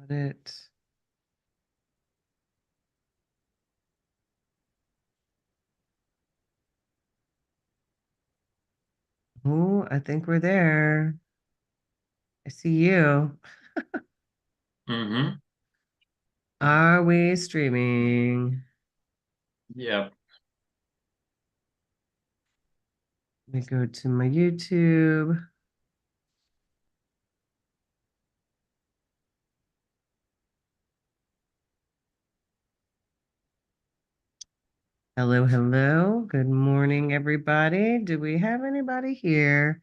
Got it. Oh, I think we're there. I see you. Mm-hmm. Are we streaming? Yeah. Let me go to my YouTube. Hello, hello. Good morning, everybody. Do we have anybody here?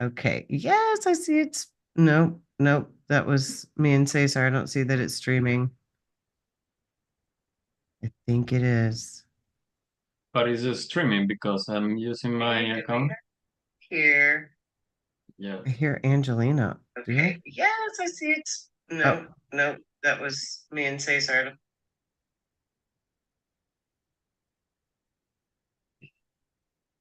Okay. Yes, I see it's. Nope, nope. That was me and Cesar. I don't see that it's streaming. I think it is. But it's streaming because I'm using my account. Here. Yeah. I hear Angelina. Do I? Okay. Yes, I see it's. Oh, Nope, nope. That was me and Cesar.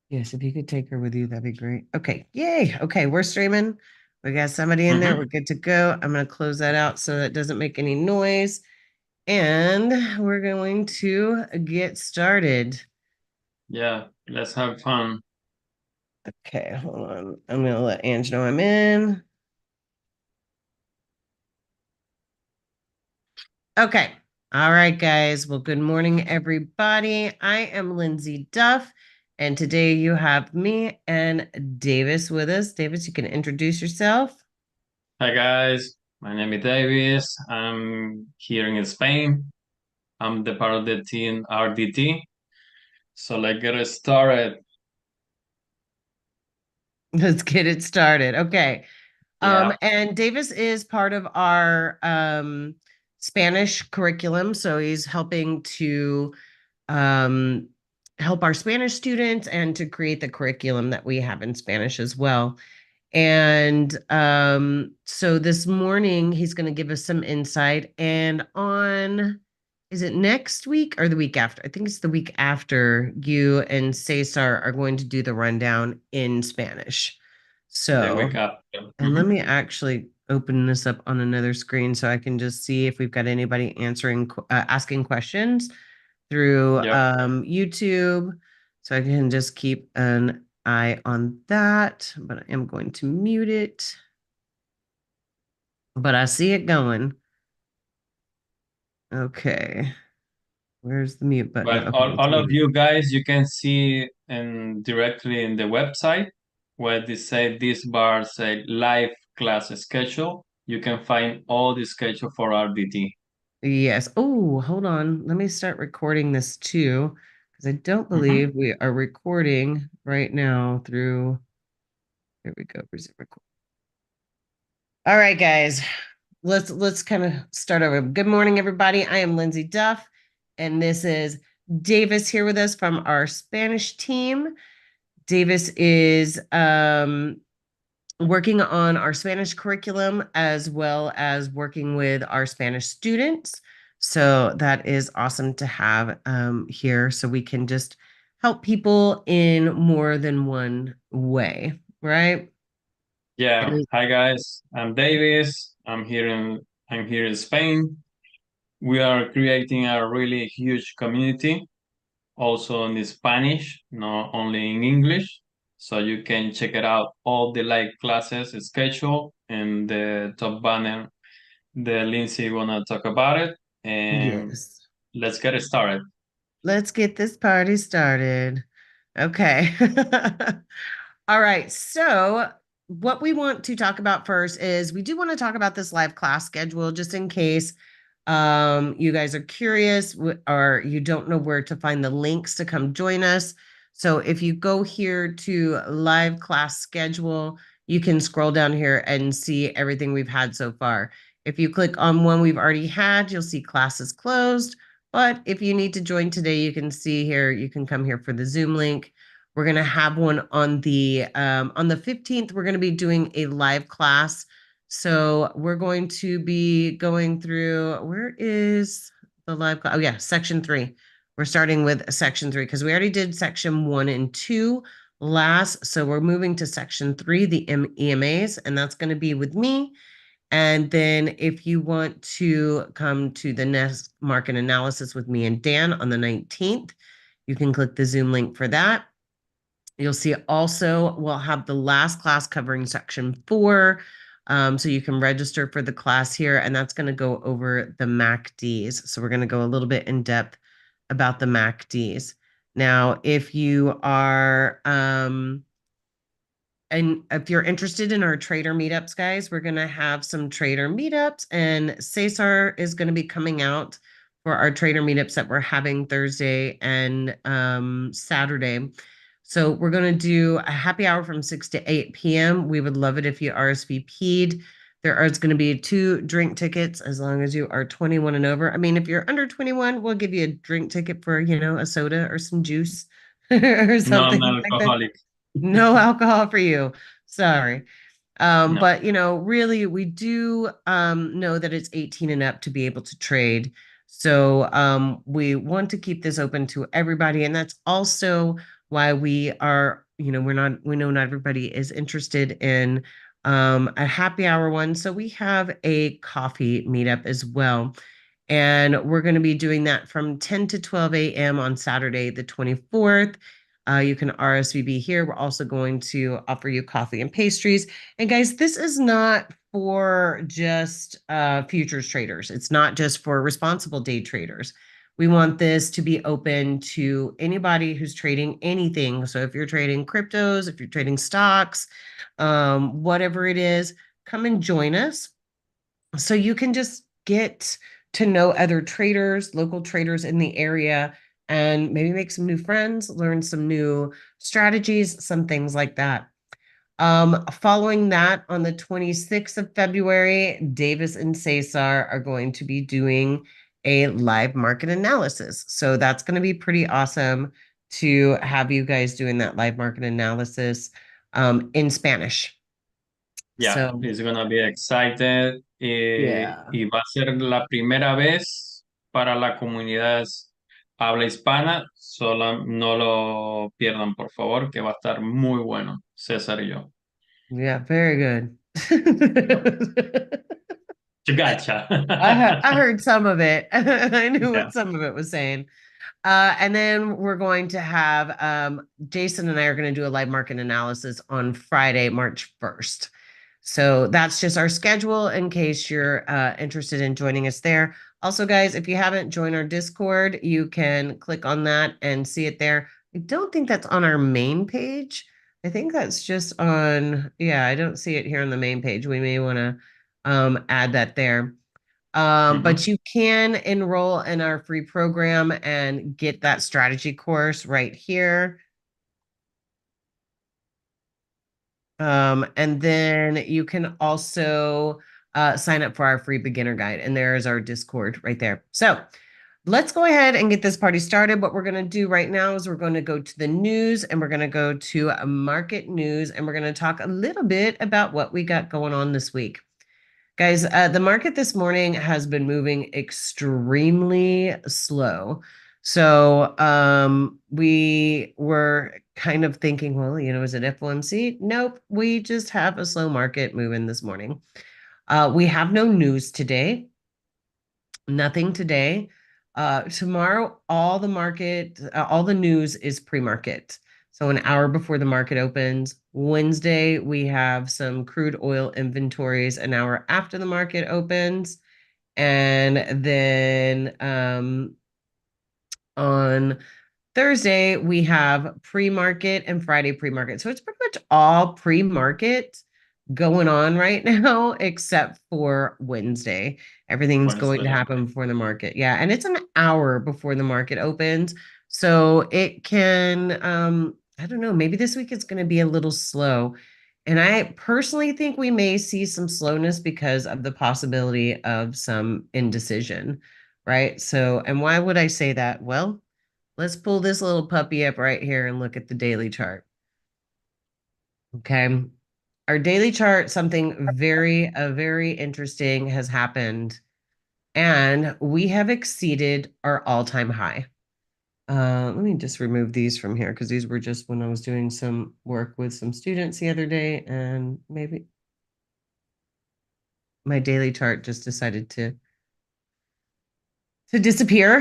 Yes, if you could take her with you, that'd be great. Okay. Yay. Okay, we're streaming. We got somebody in there. mm-hmm. We're good to go. I'm going to close that out so that doesn't make any noise. And we're going to get started. Yeah. Let's have fun. Okay, hold on. I'm going to let Ange know I'm in. Okay. All right, guys. Well, good morning, everybody. I am Lindsay Duff, and today you have me and Deivis with us. Deivis, you can introduce yourself. Hi guys. My name is Deivis. I'm here in Spain. I'm the part of the team RDT. So let's get it started. Let's get it started. Okay. Yeah. And Davis is part of our Spanish curriculum. So he's helping to um, help our Spanish students and to create the curriculum that we have in Spanish as well. And so this morning, he's going to give us some insight. And on, is it next week or the week after? I think it's the week after you and Cesar are going to do the rundown in Spanish. The So, week after. and let me actually open this up on another screen so I can just see if we've got anybody asking questions through Yep. YouTube. So I can just keep an eye on that, but I am going to mute it. But I see it going. Okay. Where's the mute button? But Okay, it's all of muted. you guys, you can see directly in the website where they say this bar say live class schedule. You can find all the schedule for RDT. Yes. Oh, hold on. Let me start recording this too, because I don't Mm-hmm. believe we are recording right now through. Here we go. Where's it record? All right, guys. Let's kind of start over. Good morning, everybody. I am Lindsay Duff, and this is Davis here with us from our Spanish team. Davis is working on our Spanish curriculum as well as working with our Spanish students. So that is awesome to have here so we can just help people in more than one way, right? Yeah. Hi guys. I'm Davis. I'm here in Spain. We are creating a really huge community, also in Spanish, not only in English. So you can check it out. All the live classes schedule in the top banner. The Lindsay wanna talk about it, and Yes. let's get it started. Let's get this party started. Okay. All right. So, what we want to talk about first is we do want to talk about this live class schedule just in case you guys are curious or you don't know where to find the links to come join us. So, if you go here to live class schedule, you can scroll down here and see everything we've had so far. If you click on one we've already had, you'll see classes closed. But if you need to join today, you can see here, you can come here for the Zoom link. We're going to have one on the 15th. We're going to be doing a live class. So we're going to be going through, where is the live class? Oh yeah, section 3. We're starting with section 3 because we already did section 1 and 2 last. So we're moving to section 3, the EMAs, and that's going to be with me. And then if you want to come to the next market analysis with me and Dan on the 19th, you can click the Zoom link for that. You'll see also we'll have the last class covering section 4. So you can register for the class here, and that's going to go over the MACDs. So we're going to go a little bit in depth about the MACDs. Now, if you are and if you're interested in our trader meetups, guys, we're going to have some trader meetups, and Cesar is going to be coming out for our trader meetups that we're having Thursday and Saturday. So we're going to do a happy hour from 6 to 8 p.m. We would love it if you RSVP'd. There is going to be 2 drink tickets as long as you are 21 and over. I mean, if you're under 21, we'll give you a drink ticket for, a soda or some juice or something like that. Non-alcoholic. No alcohol for you. Sorry. No. But really we do know that it's 18 and up to be able to trade. So we want to keep this open to everybody. And that's also why we are, we know not everybody is interested in a happy hour one. So we have a coffee meetup as well. And we're going to be doing that from 10 to 12 a.m. on Saturday, the 24th. You can RSVP here. We're also going to offer you coffee and pastries. And guys, this is not for just futures traders. It's not just for responsible day traders. We want this to be open to anybody who's trading anything. So if you're trading cryptos, if you're trading stocks, whatever it is, come and join us. So you can just get to know other traders, local traders in the area, and maybe make some new friends, learn some new strategies, some things like that. Following that, on the 26th of February, Deivis and Cesar are going to be doing a live market analysis. So that's going to be pretty awesome to have you guys doing that live market analysis in Spanish. Yeah, So, it's gonna be excited. yeah. Y va a ser la primera vez para la comunidad habla hispana. Solo no lo pierdan, por favor, que va a estar muy bueno, César y yo. Yeah, very good. Gotcha. I heard some of it. I knew Yeah. what some of it was saying. And then we're going to have Jason and I are going to do a live market analysis on Friday, March 1st. So that's just our schedule in case you're interested in joining us there. Also, guys, if you haven't joined our Discord, you can click on that and see it there. I don't think that's on our main page. I think that's just on, yeah, I don't see it here on the main page. We may want to add that there. But Mhm. you can enroll in our free program and get that strategy course right here. And then you can also sign up for our free beginner guide. And there's our Discord right there. So let's go ahead and get this party started. What we're going to do right now is we're going to go to the news and we're going to go to market news and we're going to talk a little bit about what we got going on this week. Guys, the market this morning has been moving extremely slow. So we were kind of thinking, well, is it FOMC? Nope, we just have a slow market moving this morning. We have no news today. Nothing today. Tomorrow, all the news is pre-market. So an hour before the market opens. Wednesday, we have some crude oil inventories an hour after the market opens. And then on Thursday, we have pre-market and Friday pre-market. So it's pretty much all pre-market going on right now, except for Wednesday. Everything's going to Wednesday. happen before the market. Yeah. And it's an hour before the market opens. So it can, I don't know, maybe this week it's going to be a little slow. And I personally think we may see some slowness because of the possibility of some indecision, right? So, and why would I say that? Well, let's pull this little puppy up right here and look at the daily chart. Okay. Our daily chart, something very interesting has happened, and we have exceeded our all-time high. Let me just remove these from here because these were just when I was doing some work with some students the other day, and maybe my daily chart just decided to disappear.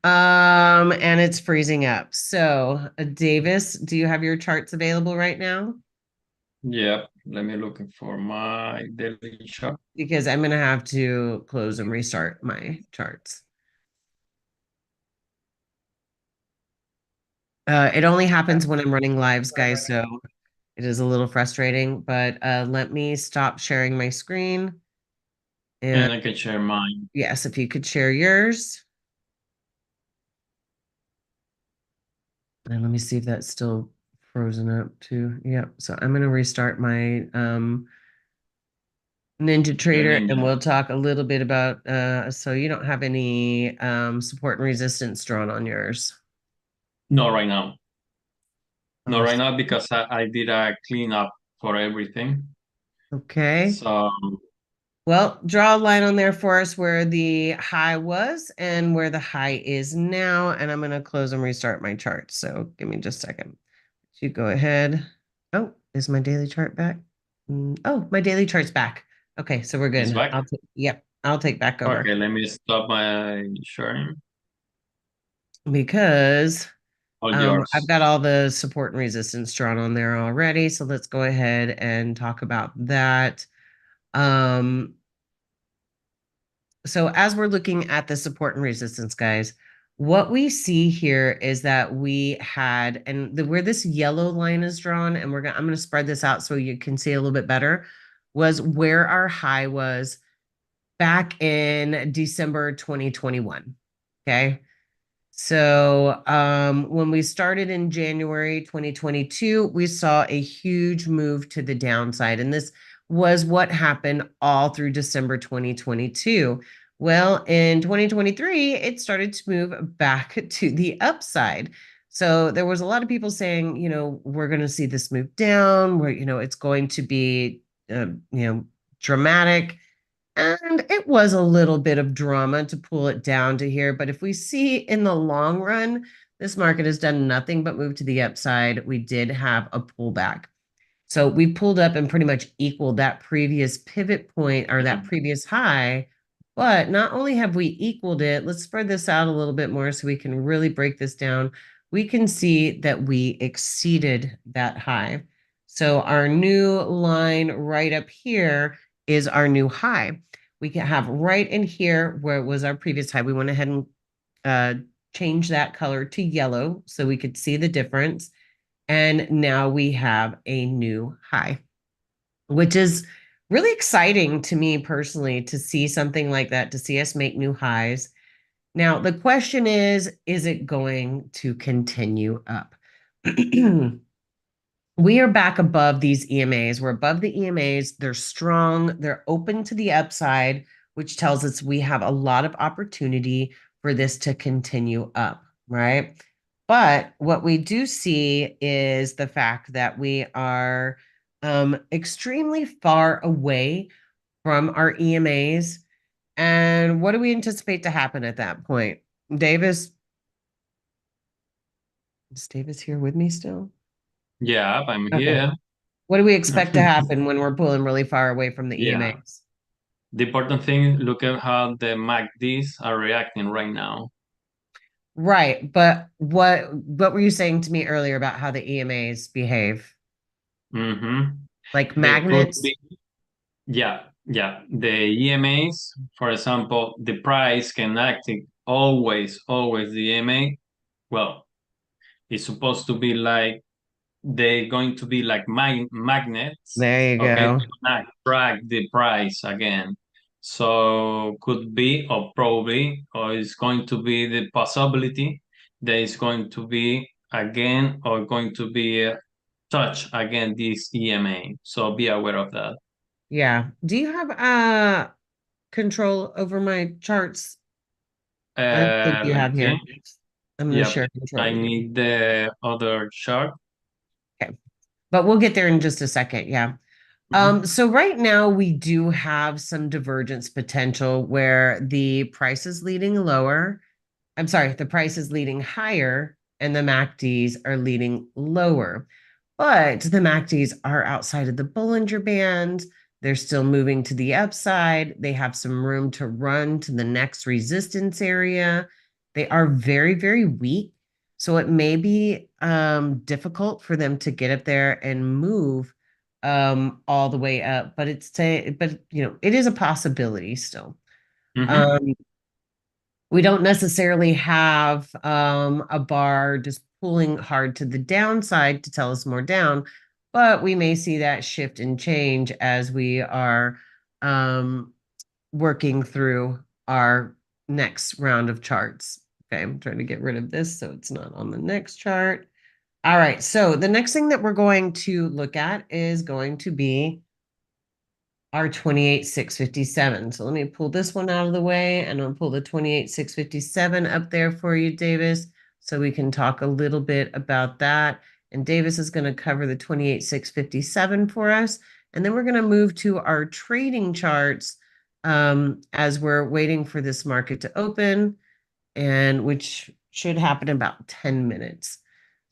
And it's freezing up. So, Davis, do you have your charts available right now? Yep. Let me looking for my daily chart. Because I'm gonna have to close and restart my charts. It only happens when I'm running lives, guys, so it is a little frustrating, but let me stop sharing my screen. And And I can share mine. yes, if you could share yours. And let me see if that's still frozen up too. Yep. So I'm gonna restart my Ninja Your Trader and ninja. we'll talk a little bit about so you don't have any support and resistance drawn on yours. No, right now. No, right Awesome. now because I did a cleanup for everything. Okay. So Well, draw a line on there for us where the high was and where the high is now. And I'm going to close and restart my chart. So give me just a second. You go ahead. Oh, is my daily chart back? Oh, my daily chart's back. Okay, so we're it's good. back. I'll take back over Okay, let me stop my sharing. because All I've yours. got all the support and resistance drawn on there already. So let's go ahead and talk about that. Um, So as we're looking at the support and resistance, guys, what we see here is that we had, and where this yellow line is drawn, and I'm gonna spread this out so you can see a little bit better, was where our high was back in December 2021. Okay. So when we started in January 2022, we saw a huge move to the downside. And this was what happened all through December 2022. Well, in 2023, it started to move back to the upside. So there was a lot of people saying, we're going to see this move down, where, it's going to be, dramatic. And it was a little bit of drama to pull it down to here. But if we see in the long run, this market has done nothing but move to the upside. We did have a pullback. So we pulled up and pretty much equaled that previous pivot point or that Mhm. previous high. But not only have we equaled it, let's spread this out a little bit more so we can really break this down. We can see that we exceeded that high. So our new line right up here is our new high. We can have right in here where it was our previous high. We went ahead and uh, changed that color to yellow so we could see the difference. And now we have a new high, which is really exciting to me personally to see something like that, to see us make new highs. Now, the question is it going to continue up? We are back above these EMAs. We're above the EMAs. They're strong. They're open to the upside, which tells us we have a lot of opportunity for this to continue up, right? But what we do see is the fact that we are extremely far away from our EMAs. And what do we anticipate to happen at that point? Davis, is Davis here with me still? Yeah, I'm Okay. here. What do we expect to happen when we're pulling really far away from the Yeah. EMAs? The important thing, look at how the MACDs are reacting right now. Right, but what were you saying to me earlier about how the EMAs behave? Mm-hmm. Like They could magnets? be, yeah. The EMAs, for example, the price can act always the EMA. Well, it's supposed to be like they're going to be like magnets, There you okay, go. to not drag the price again. So could be or probably, or it's going to be the possibility that it's going to be again or going to be touch again this EMA. So be aware of that. Yeah. Do you have control over my charts? I don't think you Let me have see. here. I'm going to Yep, share control I with you. need the other chart. Okay. But we'll get there in just a second. Yeah. Mhm. So right now we do have some divergence potential where the price is leading lower. I'm sorry, the price is leading higher and the MACDs are leading lower. But the MACDs are outside of the Bollinger Band. They're still moving to the upside. They have some room to run to the next resistance area. They are very, very weak. So it may be difficult for them to get up there and move all the way up, but but it is a possibility still. Mm-hmm. Um, we don't necessarily have a bar just pulling hard to the downside to tell us more down, but we may see that shift and change as we are working through our next round of charts. Okay, I'm trying to get rid of this so it's not on the next chart. All right, so the next thing that we're going to look at is going to be our 28,657. So let me pull this one out of the way, and I'll pull the 28,657 up there for you, Deivis, so we can talk a little bit about that. And Deivis is going to cover the 28,657 for us. And then we're going to move to our trading charts as we're waiting for this market to open, and which should happen in about 10 minutes.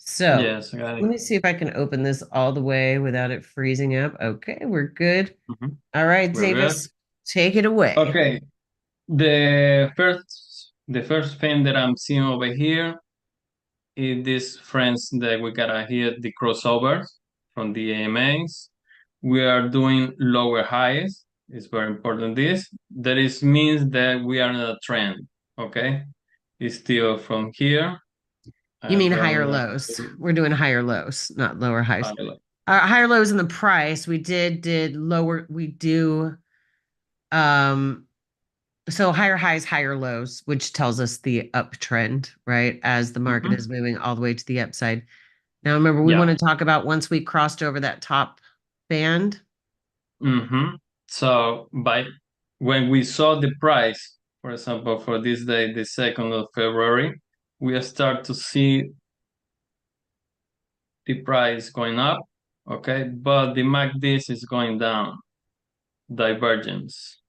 So Yes, I got let it. me see if I can open this all the way without it freezing up. Okay, we're good. Mm-hmm. All right, We're good. Davis, take it away. Okay. The first thing that I'm seeing over here is these friends that we got here, the crossovers from the AMAs. We are doing lower highs. It's very important. That is means that we are in a trend. Okay, it's still from here. You mean Let higher me lows? We're doing higher lows, not lower highs. highlight. Higher lows in the price. We did lower. We do um so higher highs, higher lows, which tells us the uptrend, right? As the market Mm-hmm. is moving all the way to the upside. Now, remember, we want Yeah. to talk about once we crossed over that top band. Mm-hmm. So by when we saw the price, for example, for this day, the 2nd of February, we start to see the price going up, okay, but the MACD is going down, divergence,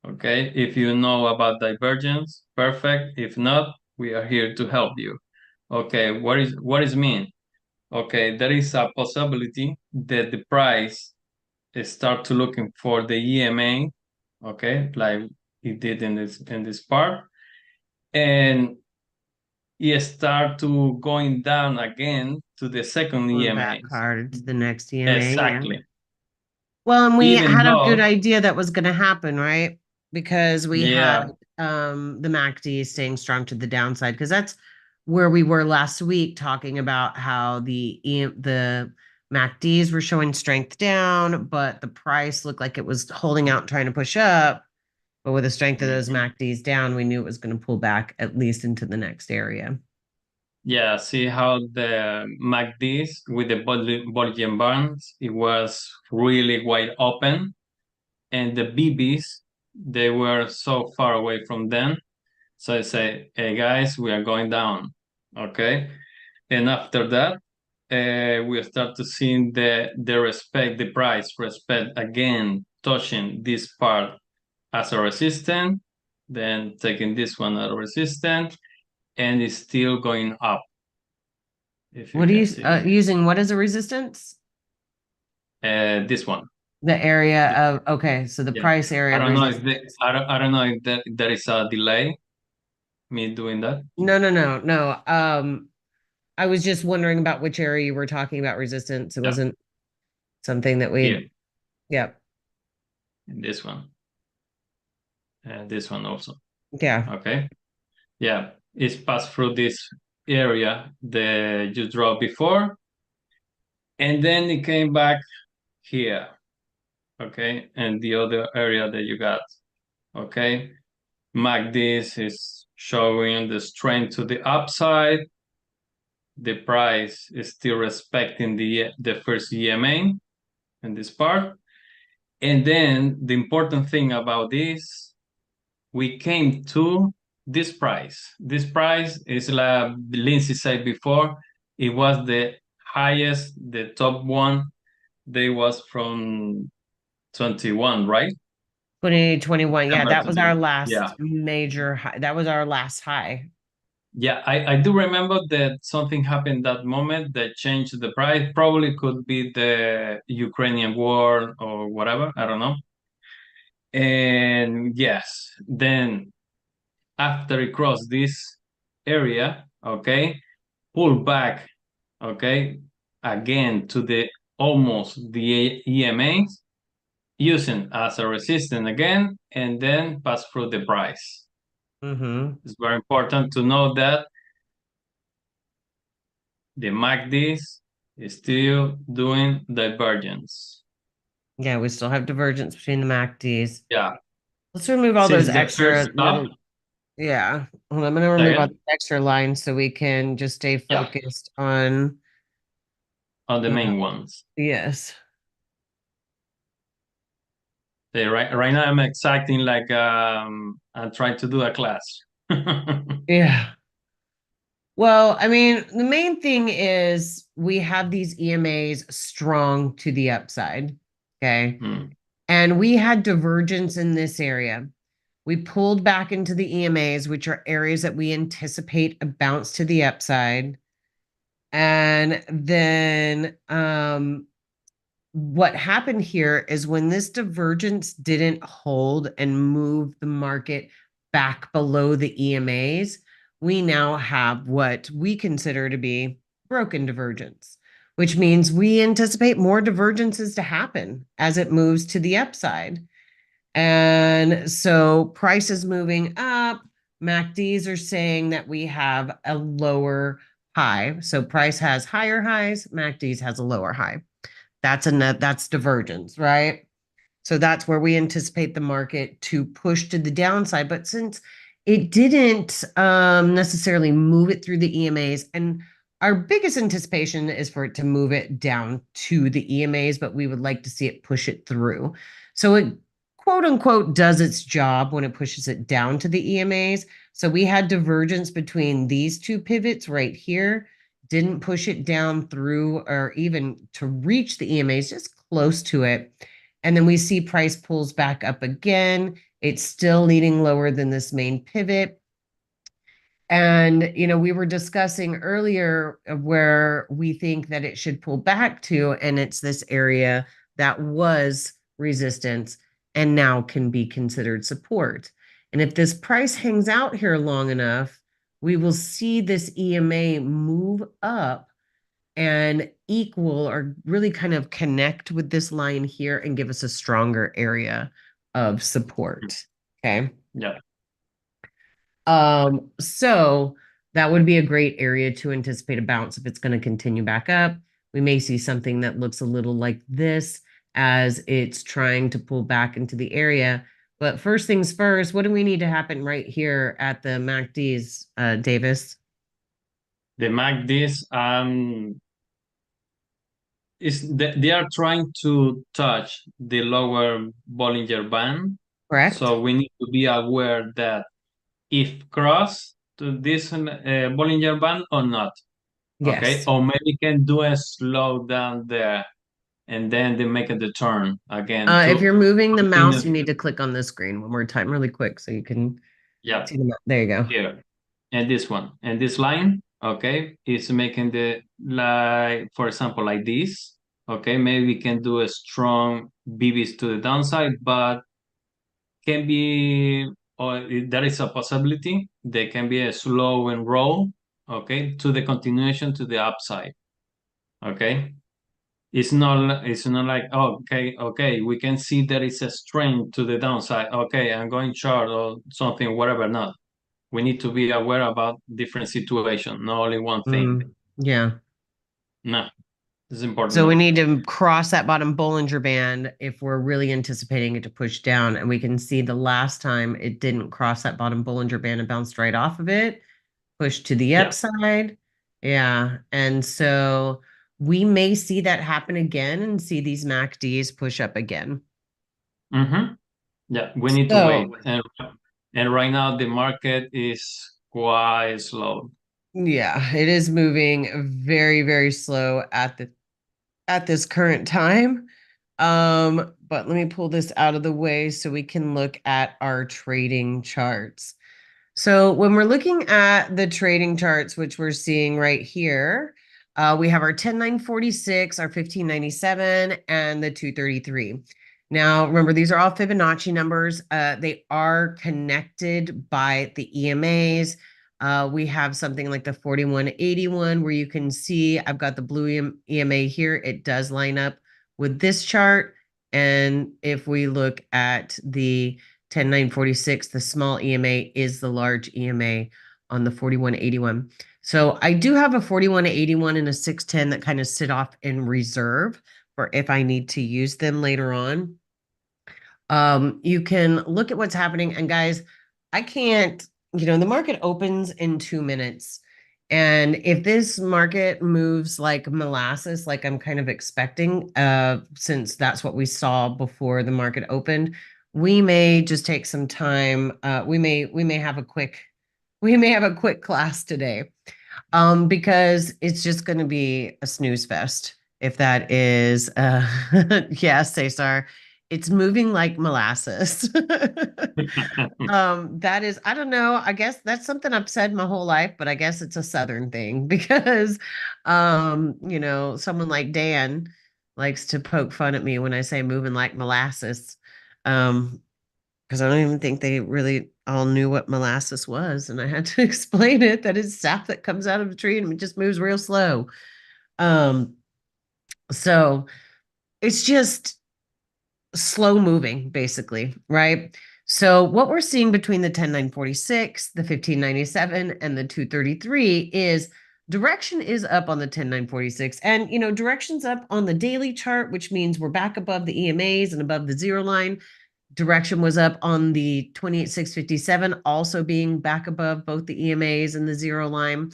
okay. If you know about divergence, perfect. If not, we are here to help you. Okay, what is mean? Okay, there is a possibility that the price start to looking for the EMA, okay, like it did in this part, and it start to going down again to the second Going EMA. back hard to the next EMA. Yeah. Exactly. Well, and we Even had a good though, idea that was going to happen, right? Because we had yeah, the MACD staying strong to the downside, because that's where we were last week talking about how the MACDs were showing strength down, but the price looked like it was holding out and trying to push up. But with the strength of those mhm. MACDs down, we knew it was going to pull back at least into the next area. Yeah, see how the MACDs with the Bollinger Bands, it was really wide open, and the BBs, they were so far away from them. So I say, hey guys, we are going down. Okay. And after that, we start to see the price respect again, touching this part as a resistance, then taking this one as a resistance, and it's still going up, if you What are you can see. using? What as a resistance? This one. The area The- of, okay, so the yeah. price area I of don't know if resistance. I don't know if there is a delay, me doing that. No, no, no, no. I was just wondering about which area you were talking about resistance. It Yeah. wasn't something that we Here, had. Yep. this one, and this one also. Yeah. Okay. Yeah, it's passed through this area that you draw before, and then it came back here, okay, and the other area that you got, okay. MACD is showing the strength to the upside. The price is still respecting the first EMA in this part, and then the important thing about this, we came to this price. This price is like Lindsay said before, it was the highest, the top one. They was from 21, right? 2021. Yeah, September that was our 21. Yeah, last major high. That was our last high. Yeah, I do remember that something happened that moment that changed the price. Probably could be the Ukrainian war or whatever. I don't know. And yes, then after it crossed this area, okay, pull back, okay, again to the almost the EMAs, using as a resistance again, and then pass through the price. Mm-hmm. It's very important to know that the MACDs is still doing divergence. Yeah, we still have divergence between the MACDs. Yeah, Let's remove all those since the first extra stop, little, yeah. Well, I'm going to remove all second the extra lines so we can just stay yeah, focused on, on the uh, main ones. yes. Right now I'm exacting like I'm trying to do a class. Yeah. Well, I mean, the main thing is we have these EMAs strong to the upside. Okay. Hmm. And we had divergence in this area. We pulled back into the EMAs, which are areas that we anticipate a bounce to the upside. And then what happened here is when this divergence didn't hold and move the market back below the EMAs, we now have what we consider to be broken divergence, which means we anticipate more divergences to happen as it moves to the upside. And so price is moving up. MACDs are saying that we have a lower high. So price has higher highs, MACDs has a lower high. That's divergence, right? So that's where we anticipate the market to push to the downside. But since it didn't necessarily move it through the EMAs, and our biggest anticipation is for it to move it down to the EMAs, but we would like to see it push it through. So it quote unquote does its job when it pushes it down to the EMAs. So we had divergence between these two pivots right here, didn't push it down through or even to reach the EMAs, just close to it. And then we see price pulls back up again. It's still leading lower than this main pivot. And, we were discussing earlier where we think that it should pull back to, and it's this area that was resistance and now can be considered support. And if this price hangs out here long enough, we will see this EMA move up and equal or really kind of connect with this line here and give us a stronger area of support. Okay. Yeah. So that would be a great area to anticipate a bounce if it's going to continue back up. We may see something that looks a little like this as it's trying to pull back into the area. But first things first, what do we need to happen right here at the MACDs, Deivis? The MACDs they are trying to touch the lower Bollinger Band. Correct? So we need to be aware that if cross to this Bollinger Band or not. Okay, Yes. or maybe can do a slow down there and then they make the turn again If to you're moving the mouse, continue. you need to click on the screen one more time really quick so you can Yeah, see the mouse. There you go. here and this one and this line, okay, is making the like for example like this. Okay, maybe we can do a strong BBs to the downside, but can be or there is a possibility there can be a slow and roll, okay, to the continuation to the upside. Okay, it's not like oh, okay, we can see there is a strength to the downside. Okay, I'm going short or something, whatever. Not. We need to be aware about different situations, not only one thing. Yeah. No, it's important So to we know. need to cross that bottom Bollinger Band if we're really anticipating it to push down. And we can see the last time it didn't cross that bottom Bollinger Band and bounced right off of it, pushed to the Yeah. upside. Yeah. And so we may see that happen again and see these MACDs push up again. Mm-hmm. Yeah, we need to So wait. And right now the market is quite slow. yeah, it is moving very, very slow at this current time. But let me pull this out of the way so we can look at our trading charts. So when we're looking at the trading charts, which we're seeing right here, we have our 10946, our 1597, and the 233. Now, remember, these are all Fibonacci numbers. They are connected by the EMAs. We have something like the 4181 where you can see I've got the blue EMA here. It does line up with this chart. And if we look at the 10946, the small EMA is the large EMA on the 4181. So I do have a 4181 and a 610 that kind of sit off in reserve for if I need to use them later on. You can look at what's happening. And guys, I can't, the market opens in 2 minutes. And if this market moves like molasses, like I'm kind of expecting, since that's what we saw before the market opened, we may just take some time. We may have a quick class today, because it's just going to be a snooze fest. If that is, yeah, Cesar, it's moving like molasses. That is, I don't know. I guess that's something I've said my whole life, but I guess it's a Southern thing because, someone like Dan likes to poke fun at me when I say moving like molasses. Because I don't even think they really all knew what molasses was, and I had to explain it that it's sap that comes out of a tree and it just moves real slow. Um, so it's just slow moving, basically, right? So what we're seeing between the 10946, the 1597, and the 233 is direction is up on the 10946. And direction's up on the daily chart, which means we're back above the EMAs and above the zero line. Direction was up on the 28657, also being back above both the EMAs and the zero line.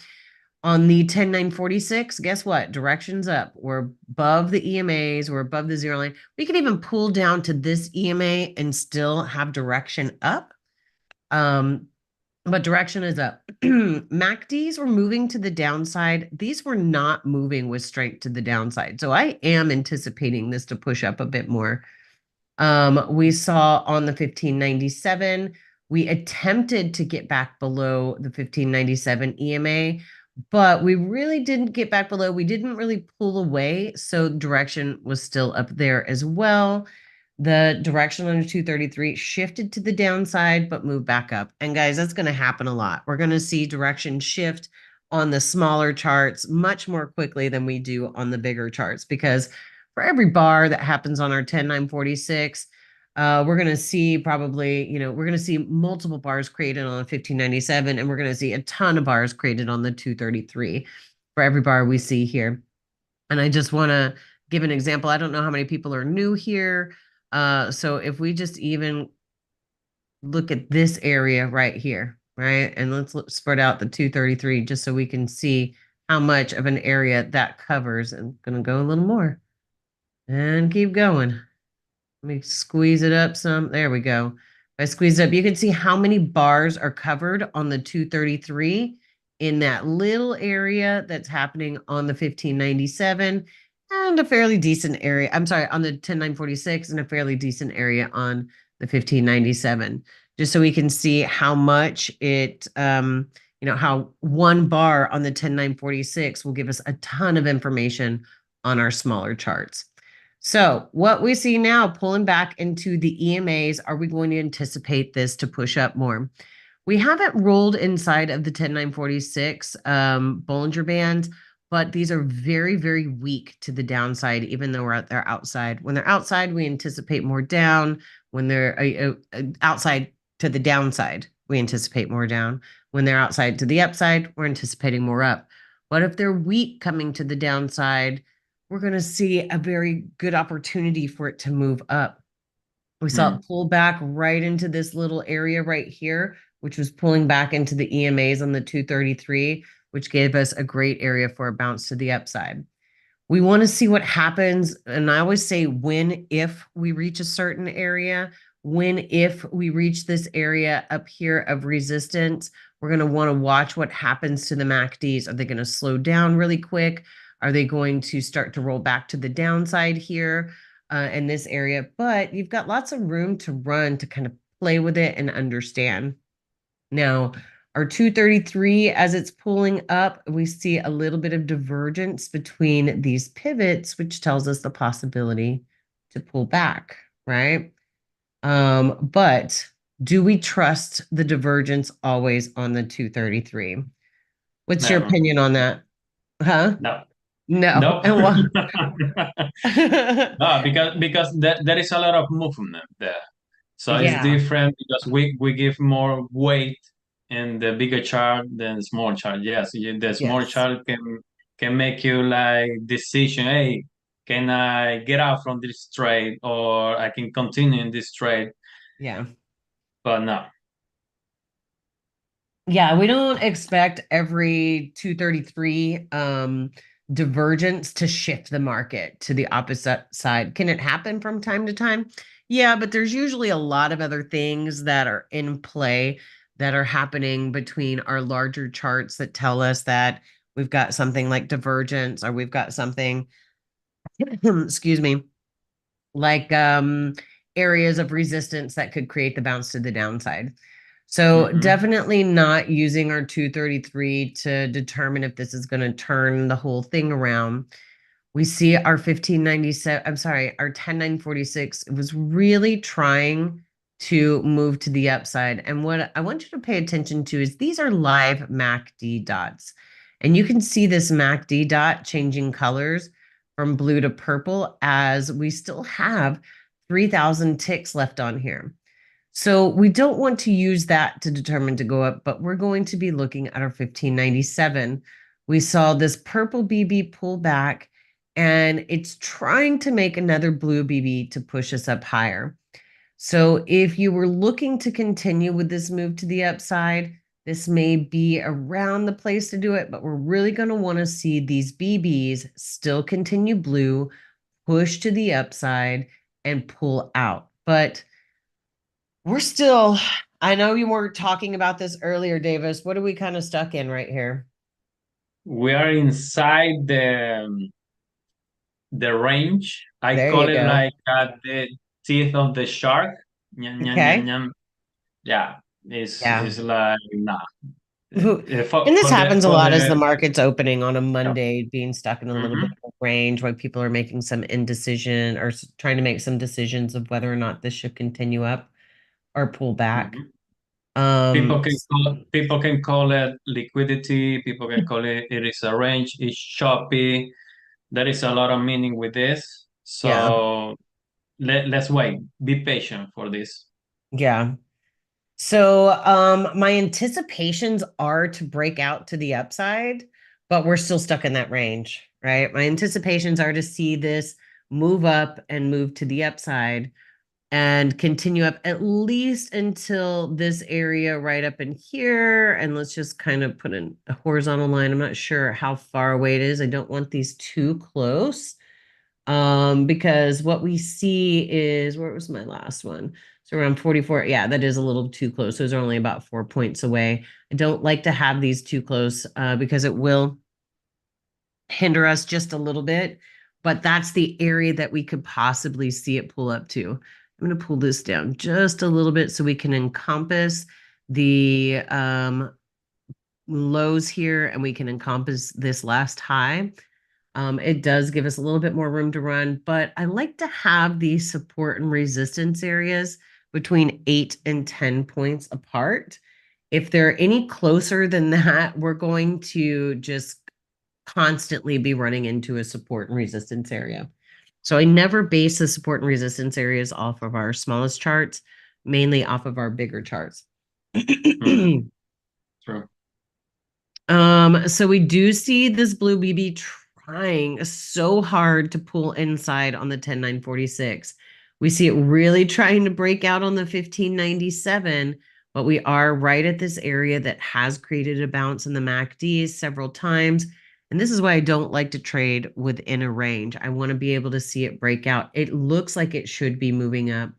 On the 10946, guess what? Direction's up. We're above the EMAs, we're above the zero line. We can even pull down to this EMA and still have direction up. But direction is up. MACDs were moving to the downside. These were not moving with strength to the downside. So I am anticipating this to push up a bit more. We saw on the 1597, we attempted to get back below the 1597 EMA, but we really didn't get back below. We didn't really pull away, so direction was still up there as well. The direction on the 233 shifted to the downside, but moved back up. And guys, that's going to happen a lot. We're going to see direction shift on the smaller charts much more quickly than we do on the bigger charts, because for every bar that happens on our 10946, we're going to see probably, we're going to see multiple bars created on 1597, and we're going to see a ton of bars created on the 233 for every bar we see here. And I just want to give an example. I don't know how many people are new here. So if we just even look at this area right here, right? And let's spread out the 233 just so we can see how much of an area that covers. I'm going to go a little more and keep going. Let me squeeze it up some. There we go. If I squeeze it up, you can see how many bars are covered on the 233 in that little area that's happening on the 1597, and a fairly decent area. I'm sorry, on the 10946, and a fairly decent area on the 1597. Just so we can see how much it, how one bar on the 10946 will give us a ton of information on our smaller charts. So what we see now pulling back into the EMAs, are we going to anticipate this to push up more? We haven't rolled inside of the 10946 Bollinger Bands, but these are very, very weak to the downside, even though they're outside. When they're outside, we anticipate more down. When they're outside to the downside, we anticipate more down. When they're outside to the upside, we're anticipating more up. But if they're weak coming to the downside, we're going to see a very good opportunity for it to move up. We saw it pull back right into this little area right here, which was pulling back into the EMAs on the 233, which gave us a great area for a bounce to the upside. We want to see what happens. And I always say if we reach a certain area, if we reach this area up here of resistance, we're going to want to watch what happens to the MACDs. Are they going to slow down really quick? Are they going to start to roll back to the downside here in this area? But you've got lots of room to run to kind of play with it and understand. Now, our 233, as it's pulling up, we see a little bit of divergence between these pivots, which tells us the possibility to pull back, right? But do we trust the divergence always on the 233? What's your Never. opinion on that? Huh? No. No. Nope. And what? No, because there is a lot of movement there. So it's Yeah. different because we give more weight in the bigger chart than the small chart. Yes, the small Yes. chart can make you like decision, hey, can I get out from this trade or I can continue in this trade? Yeah. But no. Yeah, we don't expect every 233 divergence to shift the market to the opposite side. Can it happen from time to time? Yeah, but there's usually a lot of other things that are in play that are happening between our larger charts that tell us that we've got something like divergence or we've got something, excuse me, like areas of resistance that could create the bounce to the downside. So Hmm. definitely not using our 233 to determine if this is going to turn the whole thing around. We see our 1597, I'm sorry, our 10946. It was really trying to move to the upside. And what I want you to pay attention to is these are live MACD dots. And you can see this MACD dot changing colors from blue to purple as we still have 3,000 ticks left on here. So we don't want to use that to determine to go up, but we're going to be looking at our 1597. We saw this purple BB pull back and it's trying to make another blue BB to push us up higher. So if you were looking to continue with this move to the upside, this may be around the place to do it, but we're really going to want to see these BBs still continue blue, push to the upside, and pull out. But we're still, I know you were talking about this earlier, Davis. What are we kind of stuck in right here? We are inside the range. I There call you it go. like the teeth of the shark. Nyam, nyam, nyam, Okay. nyam. Yeah, Yeah. it's like nah. And this happens a For lot as the the market's opening on a yeah. Monday, being stuck in a little bit Hmm. of a range where people are making some indecision or trying to make some decisions of whether or not this should continue up or pull back. Hmm. Um, People can call it liquidity. People can call it is a range. It's choppy. There is a lot of meaning with this. yeah, So let's wait. Be patient for this. yeah. So my anticipations are to break out to the upside, but we're still stuck in that range, right? My anticipations are to see this move up and move to the upside and continue up at least until this area right up in here. And let's just kind of put in a horizontal line. I'm not sure how far away it is. I don't want these too close. Because what we see is, where was my last one? So around 44. Yeah, that is a little too close. Those are only about 4 points away. I don't like to have these too close because it will hinder us just a little bit, but that's the area that we could possibly see it pull up to. I'm going to pull this down just a little bit so we can encompass the lows here and we can encompass this last high. It does give us a little bit more room to run, but I like to have these support and resistance areas between 8 and 10 points apart. If they're any closer than that, we're going to just constantly be running into a support and resistance area. So I never base the support and resistance areas off of our smallest charts, mainly off of our bigger charts. Hmm. True. So we do see this blue BB trying so hard to pull inside on the 10946. We see it really trying to break out on the 1597, but we are right at this area that has created a bounce in the MACD several times. And this is why I don't like to trade within a range. I want to be able to see it break out. It looks like it should be moving up.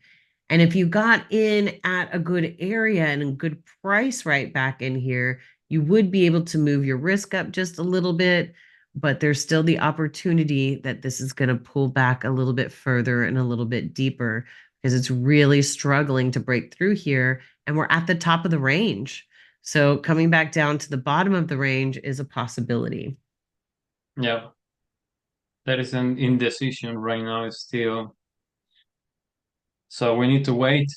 And if you got in at a good area and a good price right back in here, you would be able to move your risk up just a little bit, but there's still the opportunity that this is going to pull back a little bit further and a little bit deeper because it's really struggling to break through here. And we're at the top of the range. So coming back down to the bottom of the range is a possibility. Yeah, there is an indecision right now still. So we need to wait.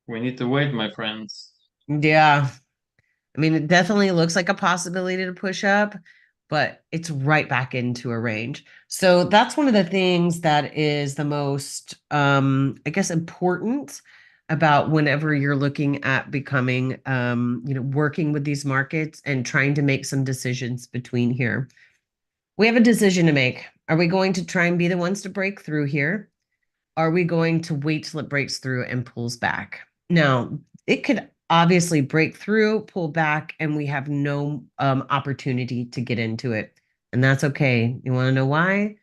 We need to wait, my friends. Yeah. I mean, it definitely looks like a possibility to push up, but it's right back into a range. So that's one of the things that is the most, I guess, important about whenever you're looking at becoming, working with these markets and trying to make some decisions between here. We have a decision to make. Are we going to try and be the ones to break through here? Are we going to wait till it breaks through and pulls back? Now, it could obviously break through, pull back, and we have no opportunity to get into it. And that's okay. You want to know why?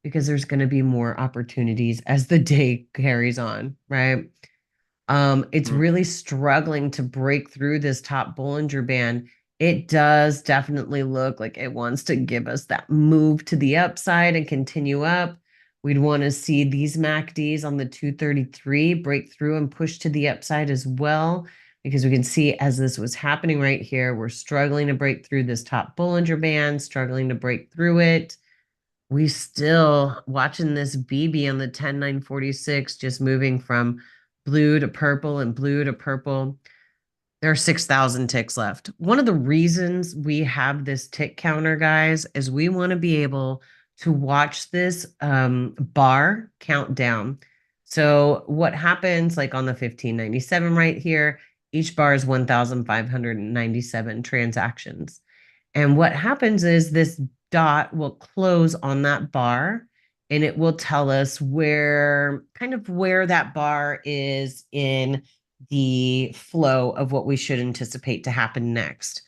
Because there's going to be more opportunities as the day carries on, right? It's Mm. really struggling to break through this top Bollinger Band. It does definitely look like it wants to give us that move to the upside and continue up. We'd want to see these MACDs on the 233 break through and push to the upside as well, because we can see as this was happening right here, we're struggling to break through this top Bollinger Band, struggling to break through it. We still watching this BB on the 10946 just moving from blue to purple and blue to purple. There are 6,000 ticks left. One of the reasons we have this tick counter, guys, is we want to be able to watch this bar count down. So what happens like on the 1597 right here, each bar is 1,597 transactions. And what happens is this dot will close on that bar and it will tell us where that bar is in the flow of what we should anticipate to happen next.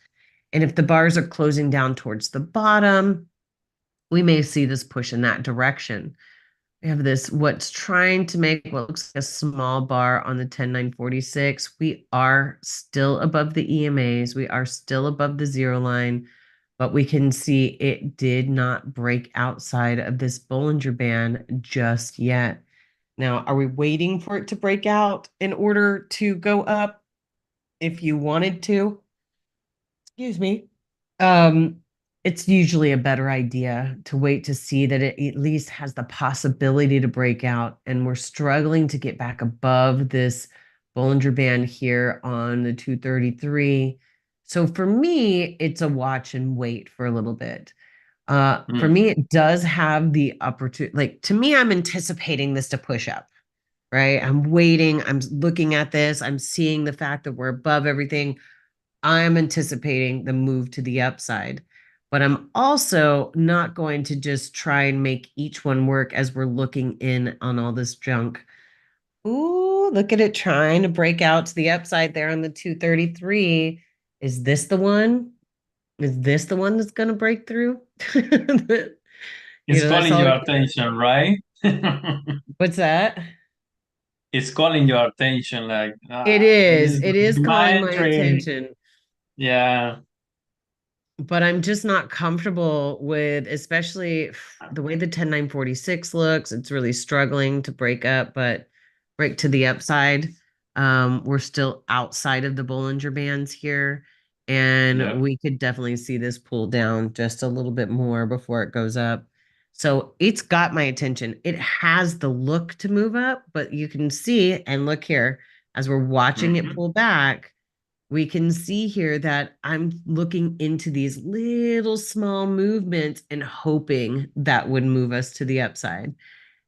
And if the bars are closing down towards the bottom, we may see this push in that direction. We have this what's trying to make what looks like a small bar on the 10946. We are still above the EMAs. We are still above the zero line, but we can see it did not break outside of this Bollinger Band just yet. Now, are we waiting for it to break out in order to go up? If you wanted to, excuse me, um, it's usually a better idea to wait to see that it at least has the possibility to break out. And we're struggling to get back above this Bollinger Band here on the 233. So for me, it's a watch and wait for a little bit. For Mm. me, it does have the opportunity. Like to me, I'm anticipating this to push up, right? I'm waiting. I'm looking at this. I'm seeing the fact that we're above everything. I'm anticipating the move to the upside, but I'm also not going to just try and make each one work as we're looking in on all this junk. Ooh, look at it trying to break out to the upside there on the 233. Is this the one? Is this the one that's going to break through? It's That's calling all. your attention, right? What's that? It's calling your attention, like, It this is. is It is my calling my entry. attention. Yeah. But I'm just not comfortable with, especially the way the 10946 looks. It's really struggling to break up, but break to the upside. We're still outside of the Bollinger Bands here, and Yeah. we could definitely see this pull down just a little bit more before it goes up. So it's got my attention. It has the look to move up, but you can see and look here as we're watching it Mhm. pull back, we can see here that I'm looking into these little small movements and hoping that would move us to the upside.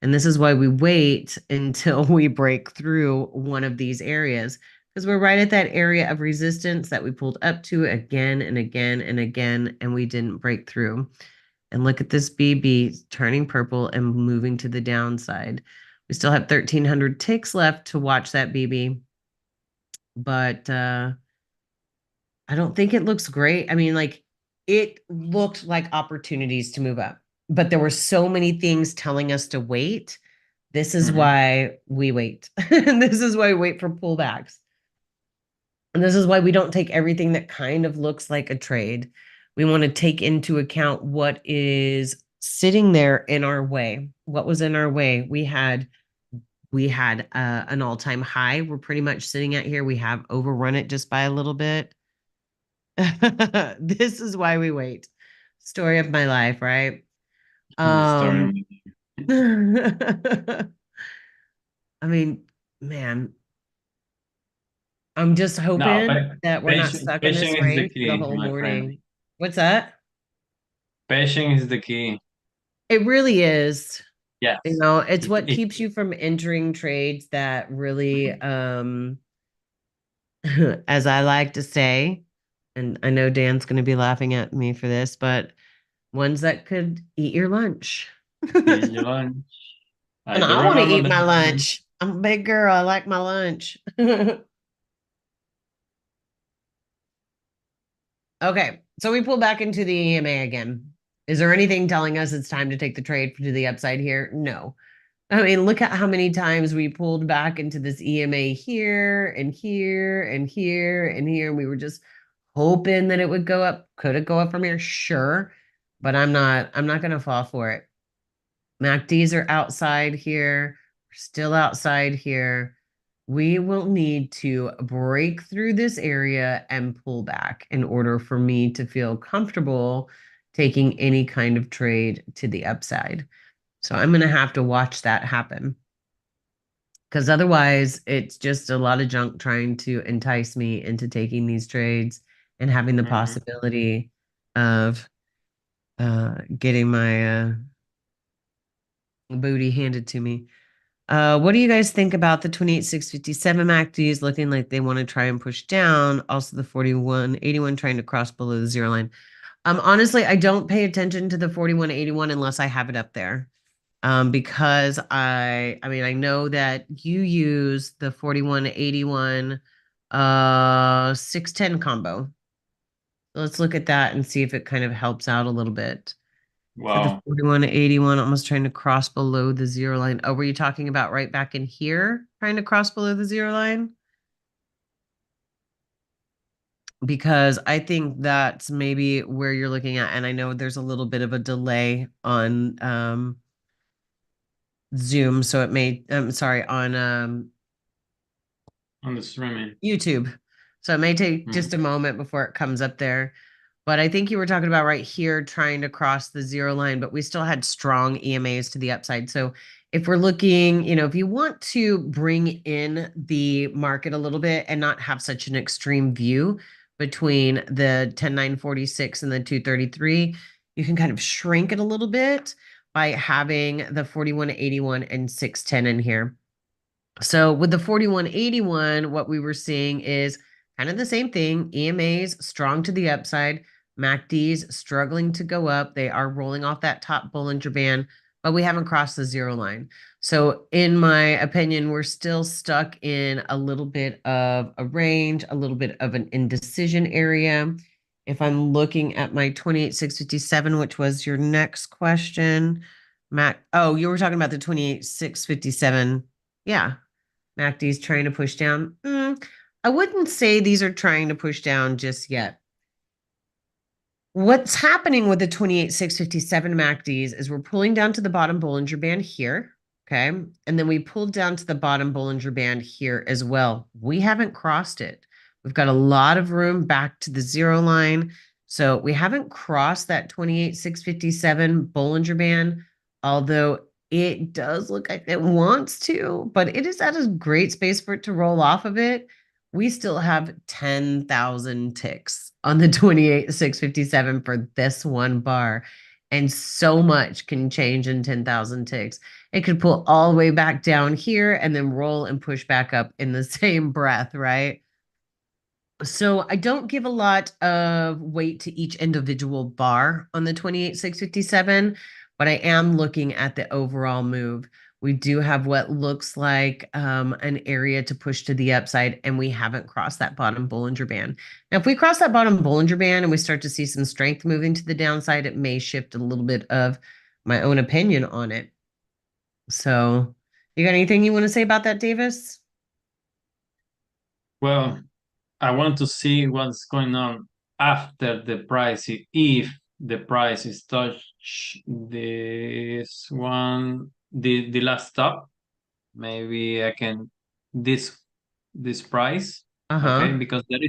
And this is why we wait until we break through one of these areas, because we're right at that area of resistance that we pulled up to again and again and again, and we didn't break through. And look at this BB turning purple and moving to the downside. We still have 1,300 ticks left to watch that BB, but I don't think it looks great. I mean, like it looked like opportunities to move up, but there were so many things telling us to wait. This is Mhm. why we wait. And this is why we wait for pullbacks. And this is why we don't take everything that kind of looks like a trade. We want to take into account what is sitting there in our way. What was in our way? We had an all-time high. We're pretty much sitting at here. We have overrun it just by a little bit. This is why we wait. Story of my life, right? The story. Um, I mean, man, I'm just No, hoping that we're not patience, stuck in this patience is the rain for the key, whole my friend. morning. What's that? Patience is the key. It really is. You Yes. know, it's what keeps you from entering trades that really, as I like to say, and I know Dan's going to be laughing at me for this, but ones that could eat your lunch. Eat your lunch. I And do I want to remember eat my that. lunch. I'm a big girl. I like my lunch. Okay, so we pull back into the EMA again. Is there anything telling us it's time to take the trade to the upside here? No. I mean, look at how many times we pulled back into this EMA here and here and here and here. And we were just hoping that it would go up. Could it go up from here? Sure. But I'm not gonna fall for it. MACDs are outside here. We're still outside here. We will need to break through this area and pull back in order for me to feel comfortable taking any kind of trade to the upside. So I'm going to have to watch that happen because otherwise it's just a lot of junk trying to entice me into taking these trades and having the Mhm. possibility of getting my booty handed to me. What do you guys think about the 28,657 MACDs looking like they want to try and push down? Also, the 4181 trying to cross below the zero line. Honestly, I don't pay attention to the 4181 unless I have it up there. Because I mean, I know that you use the 4181 610 combo. Let's look at that and see if it kind of helps out a little bit. For the Wow. 4181, almost trying to cross below the zero line. Oh, were you talking about right back in here, trying to cross below the zero line? Because I think that's maybe where you're looking at. And I know there's a little bit of a delay on Zoom, so it may, I'm sorry, on On the streaming. YouTube. So it may take Mhm. just a moment before it comes up there. But I think you were talking about right here trying to cross the zero line, but we still had strong EMAs to the upside. So if we're looking, if you want to bring in the market a little bit and not have such an extreme view between the 10946 and the 233, you can kind of shrink it a little bit by having the 4181 and 610 in here. So with the 4181, what we were seeing is kind of the same thing. EMAs strong to the upside, MACDs struggling to go up. They are rolling off that top Bollinger Band, but we haven't crossed the zero line. So in my opinion, we're still stuck in a little bit of a range, a little bit of an indecision area. If I'm looking at my 28,657, which was your next question, oh, you were talking about the 28,657. Yeah, MACD's trying to push down. I wouldn't say these are trying to push down just yet. What's happening with the 28,657 MACDs is we're pulling down to the bottom Bollinger Band here. Okay. And then we pulled down to the bottom Bollinger Band here as well. We haven't crossed it. We've got a lot of room back to the zero line. So we haven't crossed that 28,657 Bollinger Band, although it does look like it wants to, but it is at a great space for it to roll off of it. We still have 10,000 ticks on the 28,657 for this one bar. And so much can change in 10,000 ticks. It could pull all the way back down here and then roll and push back up in the same breath, right? So I don't give a lot of weight to each individual bar on the 28,657, but I am looking at the overall move. We do have what looks like an area to push to the upside, and we haven't crossed that bottom Bollinger Band. Now, if we cross that bottom Bollinger Band and we start to see some strength moving to the downside, it may shift a little bit of my own opinion on it. So, you got anything you want to say about that, Deivis? Well, I want to see what's going on after the price, if the price is touch this one, the last stop. Maybe I can this price. Okay, Uh-huh. because there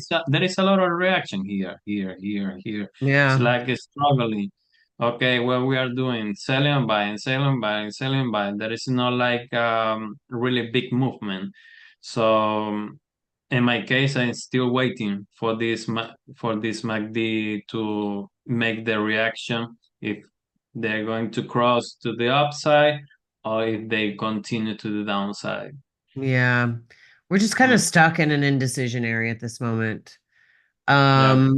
is a lot of reaction here, here, here, here. It's Yeah. like struggling. Okay, what we are doing, selling, buying, selling, buying, selling, buying. There is not like really big movement. So in my case, I'm still waiting for this MACD to make the reaction if they're going to cross to the upside or if they continue to the downside. Yeah. We're just kind of Mm, stuck in an indecision area at this moment. yeah,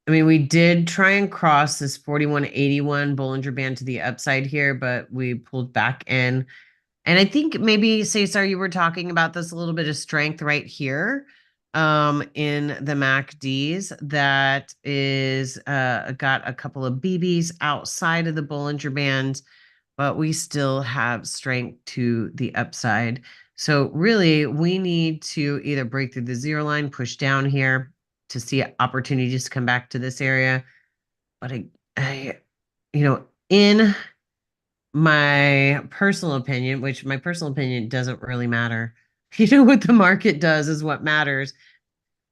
I mean, we did try and cross this 4181 Bollinger Band to the upside here, but we pulled back in. And I think maybe, Cesar, you were talking about this a little bit of strength right here in the MACDs that is got a couple of BBs outside of the Bollinger Band, but we still have strength to the upside. So really, we need to either break through the zero line, push down here to see opportunities to come back to this area. But in my personal opinion, which my personal opinion doesn't really matter. What the market does is what matters.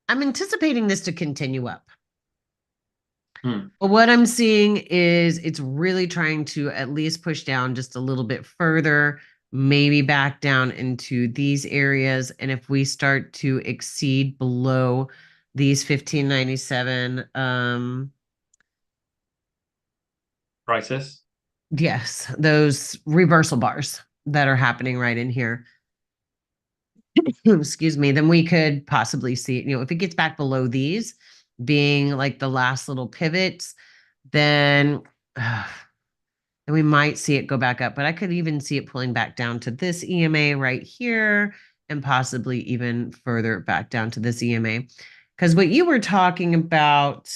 I'm anticipating this to continue up. mm, But what I'm seeing is it's really trying to at least push down just a little bit further, maybe back down into these areas. And if we start to exceed below these 1597, prices. yes, those reversal bars that are happening right in here. Excuse me, then we could possibly see, if it gets back below these being like the last little pivots, then then we might see it go back up. But I could even see it pulling back down to this EMA right here and possibly even further back down to this EMA. Because what you were talking about